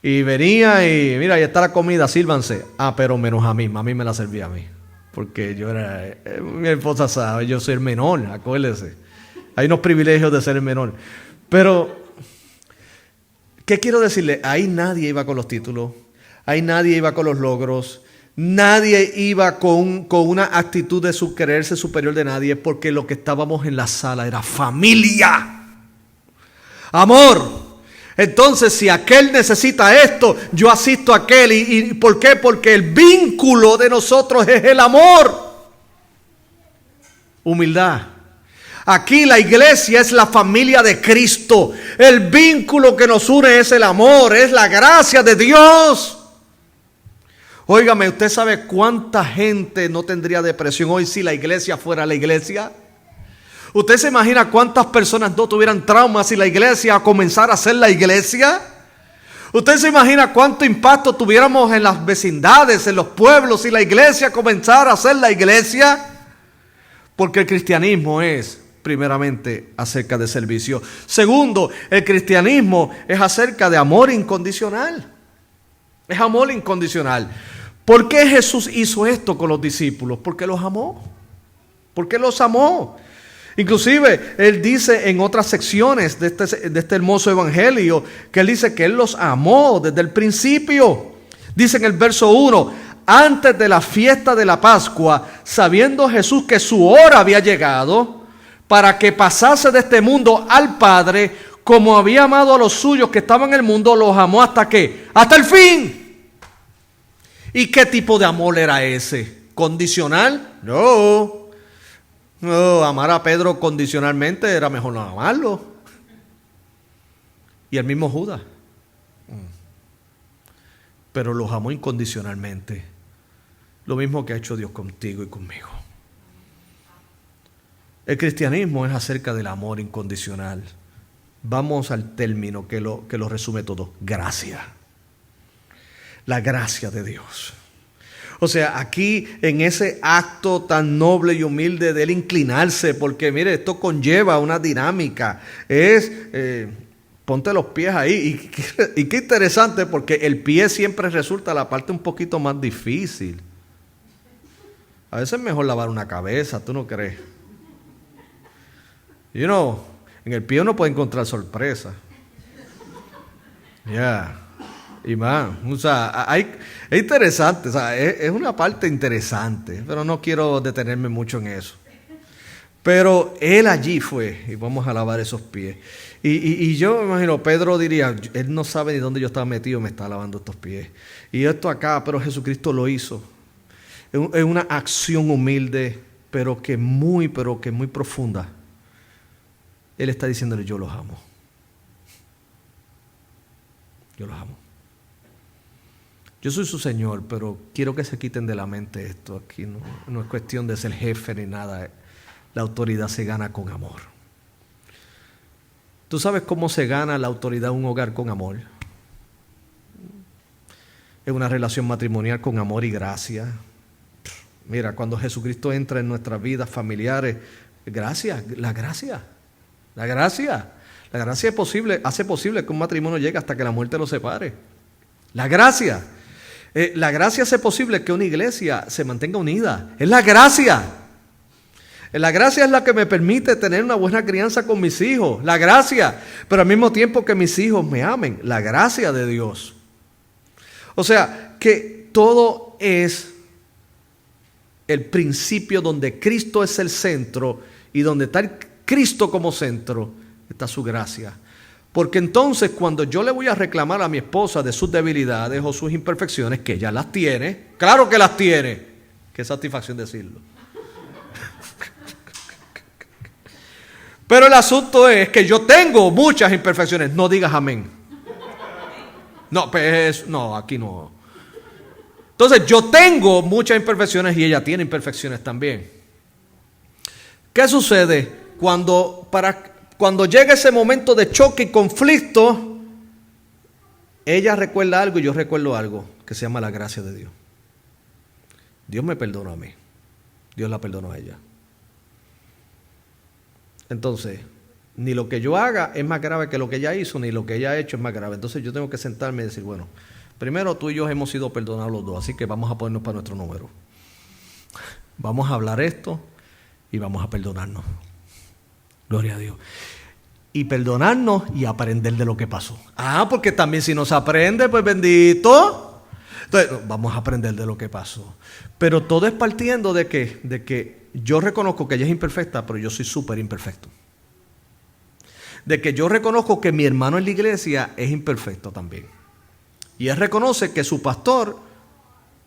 Y venía y mira, ahí está la comida, sírvanse. Ah, pero menos a mí me la servía a mí. Porque yo era, mi esposa sabe, yo soy el menor, acuérdese. Hay unos privilegios de ser el menor. Pero, ¿qué quiero decirle? Ahí nadie iba con los títulos, ahí nadie iba con los logros, nadie iba con una actitud de creerse superior de nadie, porque lo que estábamos en la sala era familia, amor. Entonces, si aquel necesita esto, yo asisto a aquel. ¿Y por qué? Porque el vínculo de nosotros es el amor. Humildad. Aquí la iglesia es la familia de Cristo. El vínculo que nos une es el amor, es la gracia de Dios. Óigame, ¿usted sabe cuánta gente no tendría depresión hoy si la iglesia fuera la iglesia? ¿Usted se imagina cuántas personas no tuvieran traumas si la iglesia comenzara a ser la iglesia? ¿Usted se imagina cuánto impacto tuviéramos en las vecindades, en los pueblos, si la iglesia comenzara a ser la iglesia? Porque el cristianismo es primeramente acerca de servicio. Segundo, el cristianismo es acerca de amor incondicional. Es amor incondicional. ¿Por qué Jesús hizo esto con los discípulos? Porque los amó. Porque los amó. Inclusive, Él dice en otras secciones de este hermoso evangelio, que Él dice que Él los amó desde el principio. Dice en el verso 1, antes de la fiesta de la Pascua, sabiendo Jesús que su hora había llegado, para que pasase de este mundo al Padre, como había amado a los suyos que estaban en el mundo, los amó ¿hasta qué? ¡Hasta el fin! ¿Y qué tipo de amor era ese? ¿Condicional? No, amar a Pedro condicionalmente era mejor no amarlo. Y el mismo Judas. Pero los amó incondicionalmente. Lo mismo que ha hecho Dios contigo y conmigo. El cristianismo es acerca del amor incondicional. Vamos al término que lo resume todo. Gracia. La gracia de Dios. O sea, aquí en ese acto tan noble y humilde de Él inclinarse, porque mire, esto conlleva una dinámica. Ponte los pies ahí. Y qué interesante, porque el pie siempre resulta la parte un poquito más difícil. A veces es mejor lavar una cabeza, ¿tú no crees? En el pie uno puede encontrar sorpresa. Y más, o sea, es interesante, o sea, es una parte interesante, pero no quiero detenerme mucho en eso. Pero Él allí fue, y vamos a lavar esos pies. Y yo me imagino, Pedro diría, Él no sabe ni dónde yo estaba metido, me está lavando estos pies. Y esto acá, pero Jesucristo lo hizo. Es una acción humilde, pero que muy profunda. Él está diciéndole, yo los amo. Yo los amo. Yo soy su Señor, pero quiero que se quiten de la mente esto. Aquí no es cuestión de ser jefe ni nada. La autoridad se gana con amor. ¿Tú sabes cómo se gana la autoridad en un hogar con amor? Es una relación matrimonial con amor y gracia. Mira, cuando Jesucristo entra en nuestras vidas familiares, la gracia es posible, hace posible que un matrimonio llegue hasta que la muerte los separe. La gracia hace posible que una iglesia se mantenga unida. Es la gracia. La gracia es la que me permite tener una buena crianza con mis hijos. La gracia. Pero al mismo tiempo que mis hijos me amen. La gracia de Dios. O sea, que todo es el principio donde Cristo es el centro y donde está Cristo como centro, está su gracia. Porque entonces cuando yo le voy a reclamar a mi esposa de sus debilidades o sus imperfecciones, que ella las tiene, claro que las tiene, qué satisfacción decirlo. Pero el asunto es que yo tengo muchas imperfecciones, no digas amén. No, aquí no. Entonces yo tengo muchas imperfecciones y ella tiene imperfecciones también. ¿Qué sucede cuando llega ese momento de choque y conflicto? Ella recuerda algo y yo recuerdo algo que se llama la gracia de Dios. Dios me perdonó a mí. Dios la perdonó a ella. Entonces, ni lo que yo haga es más grave que lo que ella hizo, ni lo que ella ha hecho es más grave. Entonces yo tengo que sentarme y decir, bueno, primero tú y yo hemos sido perdonados los dos, así que vamos a ponernos para nuestro número. Vamos a hablar esto y vamos a perdonarnos. Gloria a Dios. Y perdonarnos y aprender de lo que pasó. Porque también si no se aprende, pues bendito. Entonces, vamos a aprender de lo que pasó. Pero todo es partiendo de que yo reconozco que ella es imperfecta, pero yo soy súper imperfecto. De que yo reconozco que mi hermano en la iglesia es imperfecto también. Y él reconoce que su pastor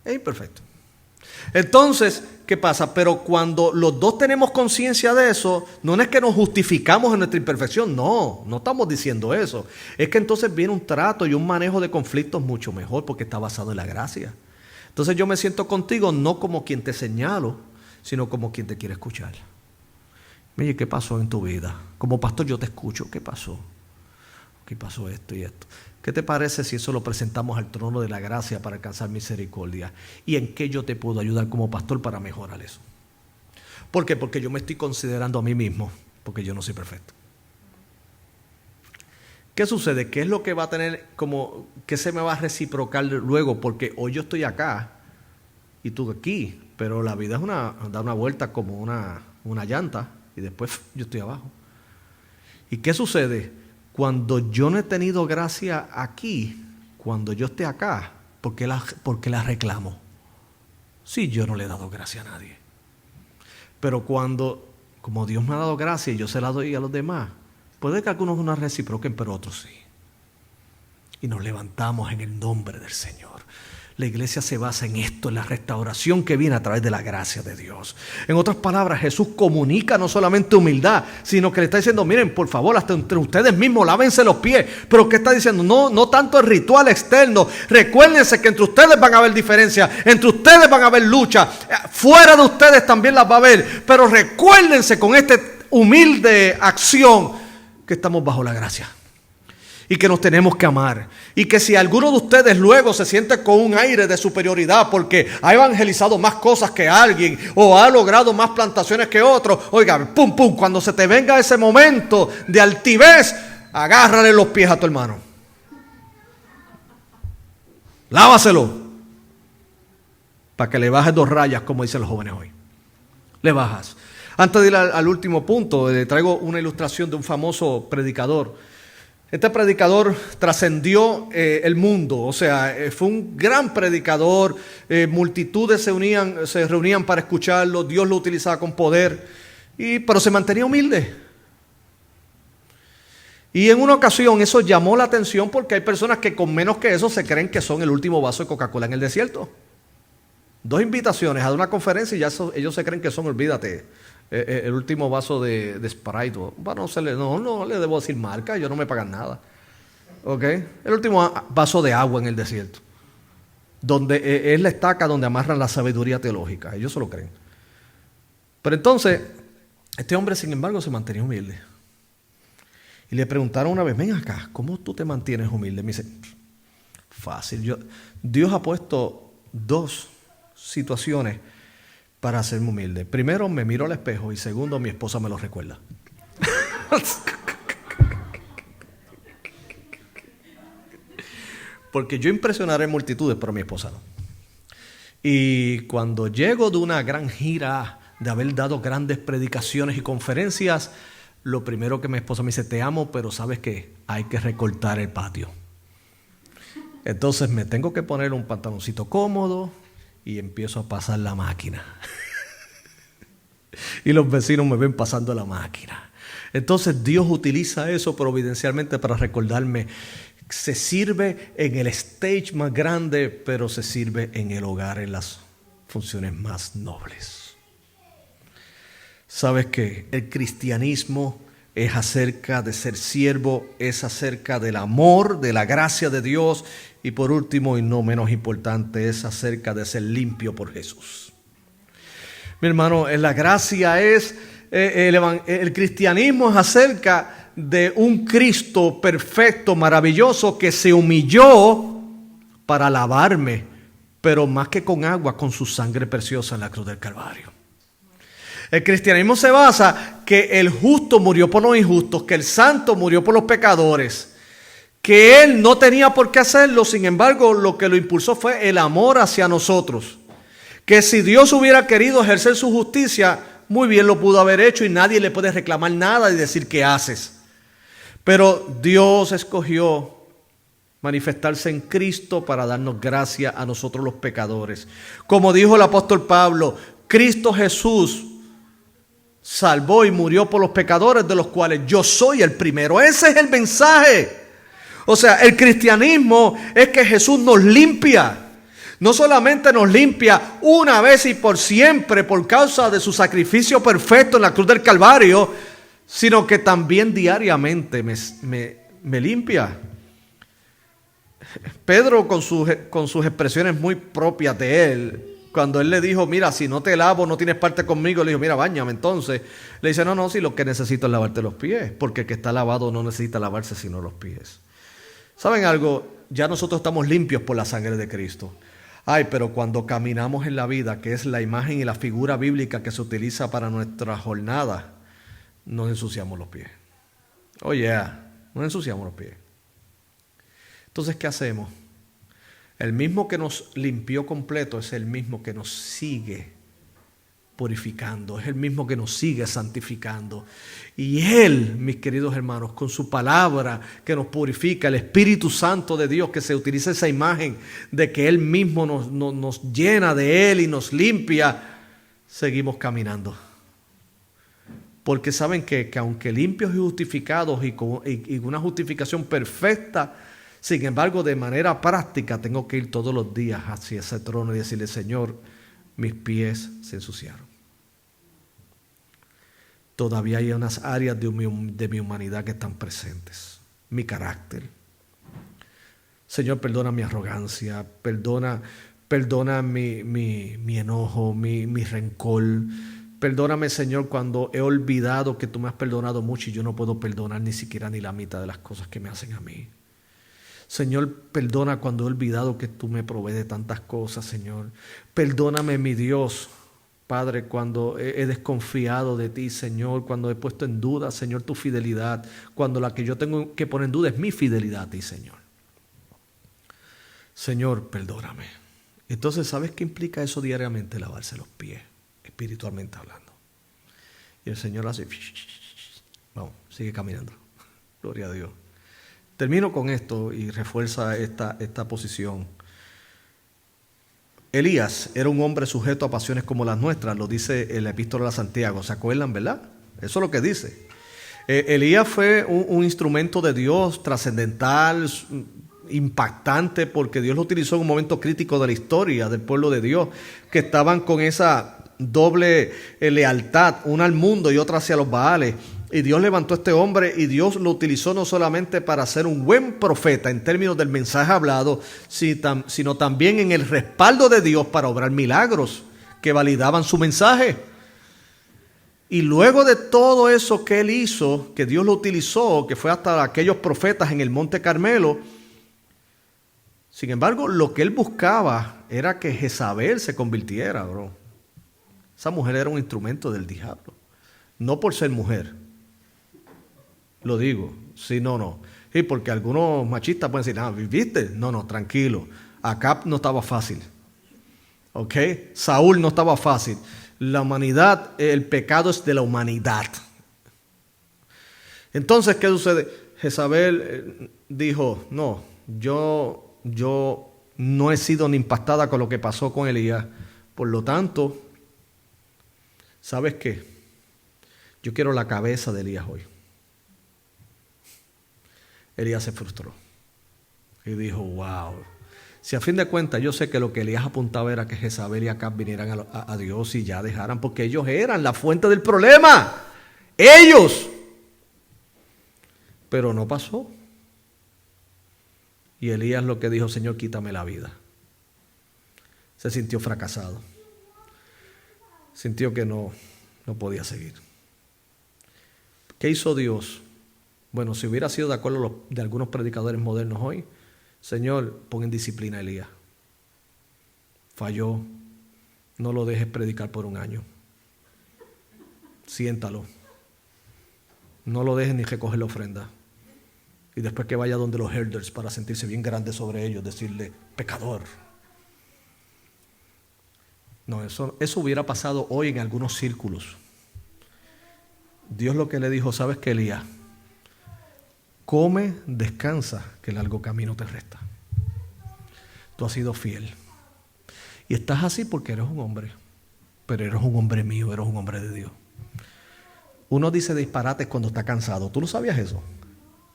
es imperfecto. Entonces, ¿qué pasa? Pero cuando los dos tenemos conciencia de eso, no es que nos justificamos en nuestra imperfección, no estamos diciendo eso. Es que entonces viene un trato y un manejo de conflictos mucho mejor porque está basado en la gracia. Entonces yo me siento contigo no como quien te señalo, sino como quien te quiere escuchar. Oye, ¿qué pasó en tu vida? Como pastor yo te escucho, ¿qué pasó? ¿Qué pasó esto y esto? ¿Qué te parece si eso lo presentamos al trono de la gracia para alcanzar misericordia? ¿Y en qué yo te puedo ayudar como pastor para mejorar eso? ¿Por qué? Porque yo me estoy considerando a mí mismo, porque yo no soy perfecto. ¿Qué sucede? ¿Qué es lo que va a tener como, qué se me va a reciprocar luego? Porque hoy yo estoy acá y tú aquí, pero la vida es da una vuelta como una llanta y después yo estoy abajo. ¿Y qué sucede? Cuando yo no he tenido gracia aquí, cuando yo esté acá, ¿por qué la reclamo? Sí, yo no le he dado gracia a nadie. Pero como Dios me ha dado gracia y yo se la doy a los demás, puede que algunos no reciproquen, pero otros sí. Y nos levantamos en el nombre del Señor. La iglesia se basa en esto, en la restauración que viene a través de la gracia de Dios. En otras palabras, Jesús comunica no solamente humildad, sino que le está diciendo, miren, por favor, hasta entre ustedes mismos lávense los pies. Pero ¿qué está diciendo? No tanto el ritual externo. Recuérdense que entre ustedes van a haber diferencias, entre ustedes van a haber lucha, fuera de ustedes también las va a haber. Pero recuérdense con esta humilde acción que estamos bajo la gracia. Y que nos tenemos que amar. Y que si alguno de ustedes luego se siente con un aire de superioridad porque ha evangelizado más cosas que alguien o ha logrado más plantaciones que otro, oiga, cuando se te venga ese momento de altivez, agárrale los pies a tu hermano. Lávaselo. Para que le bajes 2 rayas, como dicen los jóvenes hoy. Le bajas. Antes de ir al último punto, le traigo una ilustración de un famoso predicador. Este predicador trascendió el mundo, o sea, fue un gran predicador, multitudes se reunían para escucharlo, Dios lo utilizaba con poder, pero se mantenía humilde. Y en una ocasión eso llamó la atención porque hay personas que con menos que eso se creen que son el último vaso de Coca-Cola en el desierto. 2 invitaciones a una conferencia y ya ellos se creen que son, olvídate, el último vaso de Sprite. Bueno, no le debo decir marca, ellos no me pagan nada. ¿Okay? El último vaso de agua en el desierto, donde es la estaca donde amarran la sabiduría teológica. Ellos se lo creen. Pero entonces, este hombre, sin embargo, se mantenía humilde. Y le preguntaron una vez, ven acá, ¿cómo tú te mantienes humilde? Me dice, fácil. Dios ha puesto 2 situaciones para hacerme humilde. Primero, me miro al espejo y segundo, mi esposa me lo recuerda. Porque yo impresionaré multitudes, pero mi esposa no. Y cuando llego de una gran gira, de haber dado grandes predicaciones y conferencias, lo primero que mi esposa me dice, te amo, pero ¿sabes qué? Hay que recortar el patio. Entonces me tengo que poner un pantaloncito cómodo y empiezo a pasar la máquina. Y los vecinos me ven pasando la máquina. Entonces Dios utiliza eso providencialmente para recordarme. Se sirve en el stage más grande, pero se sirve en el hogar, en las funciones más nobles. ¿Sabes qué? El cristianismo es acerca de ser siervo, es acerca del amor, de la gracia de Dios y por último y no menos importante, es acerca de ser limpio por Jesús. Mi hermano, la gracia es, el cristianismo es acerca de un Cristo perfecto, maravilloso, que se humilló para lavarme, pero más que con agua, con su sangre preciosa en la cruz del Calvario. El cristianismo se basa que el justo murió por los injustos, que el santo murió por los pecadores, que Él no tenía por qué hacerlo, sin embargo, lo que lo impulsó fue el amor hacia nosotros. Que si Dios hubiera querido ejercer su justicia, muy bien lo pudo haber hecho y nadie le puede reclamar nada y decir qué haces. Pero Dios escogió manifestarse en Cristo para darnos gracia a nosotros los pecadores. Como dijo el apóstol Pablo, Cristo Jesús salvó y murió por los pecadores, de los cuales yo soy el primero. Ese es el mensaje. O sea, el cristianismo es que Jesús nos limpia. No solamente nos limpia una vez y por siempre por causa de su sacrificio perfecto en la cruz del Calvario, sino que también diariamente me limpia. Pedro, con sus expresiones muy propias de él, cuando él le dijo, mira, si no te lavo, no tienes parte conmigo, le dijo, mira, báñame entonces. Le dice, no, si lo que necesito es lavarte los pies, porque el que está lavado no necesita lavarse sino los pies. ¿Saben algo? Ya nosotros estamos limpios por la sangre de Cristo. Ay, pero cuando caminamos en la vida, que es la imagen y la figura bíblica que se utiliza para nuestra jornada, nos ensuciamos los pies. Oh yeah, nos ensuciamos los pies. Entonces, ¿qué hacemos? El mismo que nos limpió completo es el mismo que nos sigue purificando, es el mismo que nos sigue santificando. Y Él, mis queridos hermanos, con su palabra que nos purifica, el Espíritu Santo de Dios, que se utiliza esa imagen de que Él mismo nos llena de Él y nos limpia, seguimos caminando. Porque saben que aunque limpios y justificados y una justificación perfecta, sin embargo, de manera práctica tengo que ir todos los días hacia ese trono y decirle, Señor, mis pies se ensuciaron. Todavía hay unas áreas de mi humanidad que están presentes. Mi carácter. Señor, perdona mi arrogancia, perdona mi enojo, mi rencor. Perdóname, Señor, cuando he olvidado que tú me has perdonado mucho y yo no puedo perdonar ni siquiera ni la mitad de las cosas que me hacen a mí. Señor, perdona cuando he olvidado que tú me provees de tantas cosas, Señor. Perdóname, mi Dios, Padre, cuando he desconfiado de ti, Señor, cuando he puesto en duda, Señor, tu fidelidad, cuando la que yo tengo que poner en duda es mi fidelidad a ti, Señor. Señor, perdóname. Entonces, ¿sabes qué implica eso diariamente? Lavarse los pies, espiritualmente hablando. Y el Señor hace, vamos, sigue caminando. Gloria a Dios. Termino con esto y refuerza esta posición. Elías era un hombre sujeto a pasiones como las nuestras, lo dice el epístola de Santiago. ¿Se acuerdan, verdad? Eso es lo que dice. Elías fue un instrumento de Dios trascendental, impactante, porque Dios lo utilizó en un momento crítico de la historia del pueblo de Dios, que estaban con esa doble lealtad, una al mundo y otra hacia los Baales. Y Dios levantó a este hombre y Dios lo utilizó no solamente para ser un buen profeta en términos del mensaje hablado, sino también en el respaldo de Dios para obrar milagros que validaban su mensaje. Y luego de todo eso que él hizo, que Dios lo utilizó, que fue hasta aquellos profetas en el Monte Carmelo, sin embargo, lo que él buscaba era que Jezabel se convirtiera, bro. Esa mujer era un instrumento del diablo. No por ser mujer. Lo digo, sí, no. Sí, porque algunos machistas pueden decir, ¿viste? No, tranquilo. Acab no estaba fácil. ¿Ok? Saúl no estaba fácil. La humanidad, el pecado es de la humanidad. Entonces, ¿qué sucede? Jezabel dijo, no, yo no he sido ni impactada con lo que pasó con Elías. Por lo tanto, ¿sabes qué? Yo quiero la cabeza de Elías hoy. Elías se frustró y dijo, wow, si a fin de cuentas yo sé que lo que Elías apuntaba era que Jezabel y Acab vinieran a Dios y ya dejaran, porque ellos eran la fuente del problema, ellos, pero no pasó. Y Elías lo que dijo, Señor, quítame la vida. Se sintió fracasado, sintió que no podía seguir. ¿Qué hizo Dios? Bueno, si hubiera sido de acuerdo de algunos predicadores modernos hoy, Señor, pon en disciplina a Elías. Falló, no lo dejes predicar por un año. siéntalo. No lo dejes ni recoger la ofrenda. Y después que vaya donde los elders para sentirse bien grande sobre ellos, decirle, pecador. No, eso hubiera pasado hoy en algunos círculos. Dios lo que le dijo, ¿sabes qué, Elías? Come, descansa, que el largo camino te resta. Tú has sido fiel. Y estás así porque eres un hombre. Pero eres un hombre mío, eres un hombre de Dios. Uno dice disparates cuando está cansado. ¿Tú no sabías eso?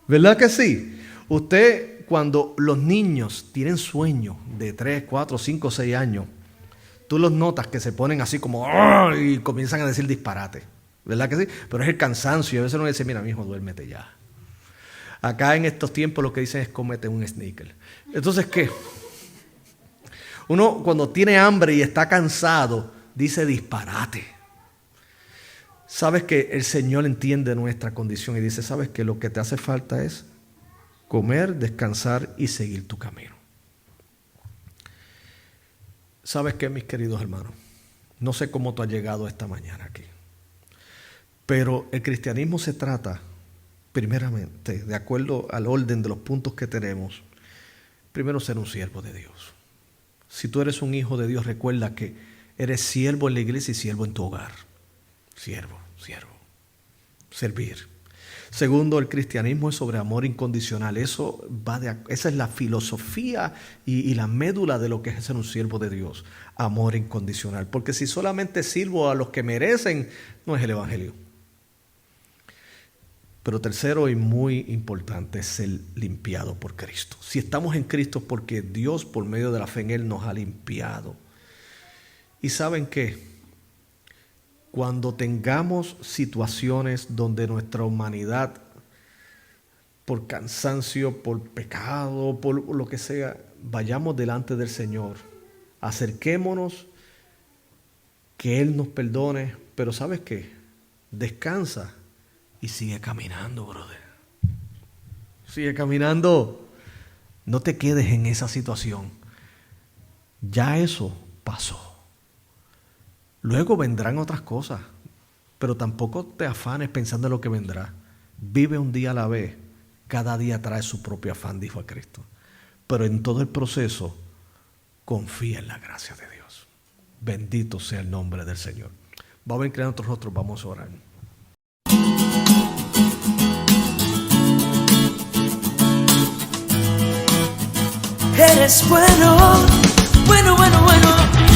¿Verdad que sí? Usted, cuando los niños tienen sueño de 3, 4, 5, 6 años, tú los notas que se ponen así como y comienzan a decir disparates. ¿Verdad que sí? Pero es el cansancio. Y a veces uno dice, mira, mijo, duérmete ya. Acá en estos tiempos lo que dicen es cómete un sneaker. Entonces, ¿qué? Uno cuando tiene hambre y está cansado, dice disparate. Sabes que el Señor entiende nuestra condición y dice, sabes que lo que te hace falta es comer, descansar y seguir tu camino. ¿Sabes qué, mis queridos hermanos? No sé cómo tú has llegado esta mañana aquí. Pero el cristianismo se trata, primeramente, de acuerdo al orden de los puntos que tenemos, primero ser un siervo de Dios. Si tú eres un hijo de Dios, recuerda que eres siervo en la iglesia y siervo en tu hogar. Siervo. Servir. Segundo, el cristianismo es sobre amor incondicional. Esa es la filosofía y la médula de lo que es ser un siervo de Dios. Amor incondicional. Porque si solamente sirvo a los que merecen, no es el evangelio. Pero tercero y muy importante es ser limpiado por Cristo. Si estamos en Cristo es porque Dios por medio de la fe en Él nos ha limpiado. ¿Y saben qué? Cuando tengamos situaciones donde nuestra humanidad, por cansancio, por pecado, por lo que sea, vayamos delante del Señor, acerquémonos, que Él nos perdone, pero ¿sabes qué? Descansa y sigue caminando, brother. Sigue caminando. No te quedes en esa situación. Ya eso pasó. Luego vendrán otras cosas, pero tampoco te afanes pensando en lo que vendrá. Vive un día a la vez. Cada día trae su propio afán, dijo a Cristo. Pero en todo el proceso, confía en la gracia de Dios. Bendito sea el nombre del Señor. Vamos a inclinar nuestros rostros, vamos a orar. Eres bueno, bueno, bueno, bueno.